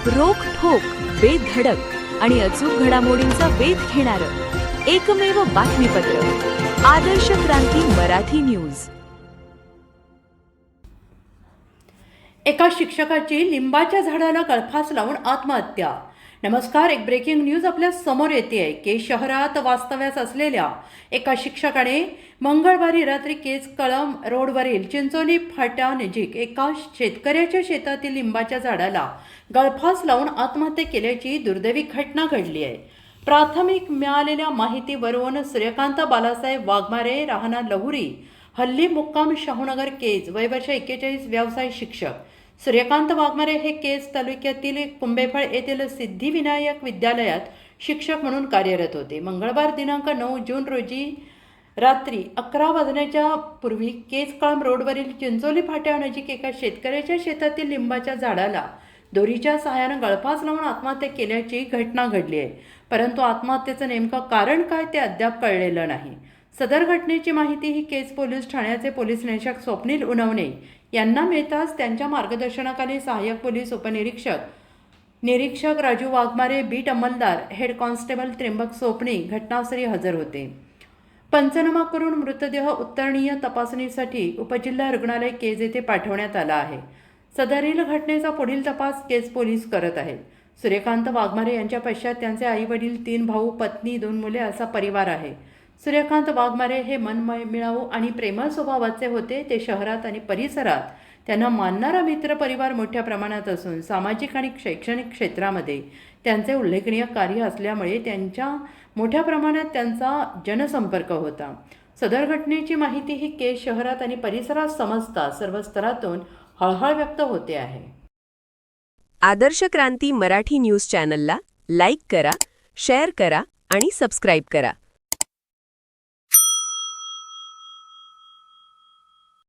रोखठोक, बेधडक आणि अचूक घडामोडींचा वेध घेणारं एकमेव बातमीपत्र आदर्श क्रांती मराठी न्यूज। एका शिक्षकाची लिंबाच्या झाडाला गळफास लावून आत्महत्या। नमस्कार, एक ब्रेकिंग न्यूज आपल्या समोर येते आहे की शहरात वास्तव्यास असलेल्या एका शिक्षकाने मंगळवारी रात्री केजकळम रोडवरील चिंचोली फाट्यानजीक एका शेतकऱ्याच्या शेतातील लिंबाच्या झाडाला गळफास लावून आत्महत्या केल्याची दुर्दैवी घटना घडली आहे। प्राथमिक मिळालेल्या माहितीवरून सूर्यकांत बालासाहेब वाघमारे, राहणार लहुरी, हल्ली मुक्काम शाहूनगर केज, वय वर्ष 41, व्यवसाय शिक्षक। सूर्यकांत वाघमारे हे केज तालुक्यातील कुंभेफळ येथील सिद्धिविनायक विद्यालयात शिक्षक म्हणून कार्यरत होते। मंगळवार दिनांक 9 जून रोजी रात्री 11 वाजण्याच्या पूर्वी केजकळम रोडवरील चिंचोली फाट्यानजीक एका शेतकऱ्याच्या शेतातील लिंबाच्या झाडाला दोरीच्या सहाय्याने गळफास लावून आत्महत्या केल्याची घटना घडली आहे। परंतु आत्महत्येचं नेमकं कारण काय ते अद्याप कळलेलं नाही। सदर घटनेची माहिती ही केज पोलीस ठाण्याचे पोलीस निरीक्षक स्वप्नील उनवणे यांना मिळताच त्यांच्या मार्गदर्शनाखाली सहाय्यक पोलीस निरीक्षक राजू वाघमारे, बीट अंमलदार हेड कॉन्स्टेबल त्र्यंबक सोपणे घटनास्थळी हजर होते। पंचनामा करून मृतदेह उत्तरणीय तपासणीसाठी उपजिल्हा रुग्णालय केज येथे पाठवण्यात आला आहे। सदरील घटनेचा पुढील तपास केज पोलीस करत आहेत। सूर्यकांत वाघमारे यांच्या पश्चात त्यांचे आई वडील, 3 भाऊ, पत्नी, 2 मुले असा परिवार आहे। सूर्यकांत वाघमारे हे मनमिळावू आणि प्रेमळ स्वभावाचे होते। ते शहरात आणि परिसरात त्यांना मानणारा मित्र परिवार मोठ्या प्रमाणात असून सामाजिक आणि शैक्षणिक क्षेत्रामध्ये त्यांचे उल्लेखनीय कार्य असल्यामुळे त्यांच्या मोठ्या प्रमाणात त्यांचा जनसंपर्क होता। सदर घटनेची माहिती ही केज शहरात आणि परिसरात समजता सर्व स्तरातून हळहळ व्यक्त होते आहे। आदर्श क्रांती मराठी न्यूज चॅनलला लाईक करा, शेअर करा आणि सबस्क्राईब करा।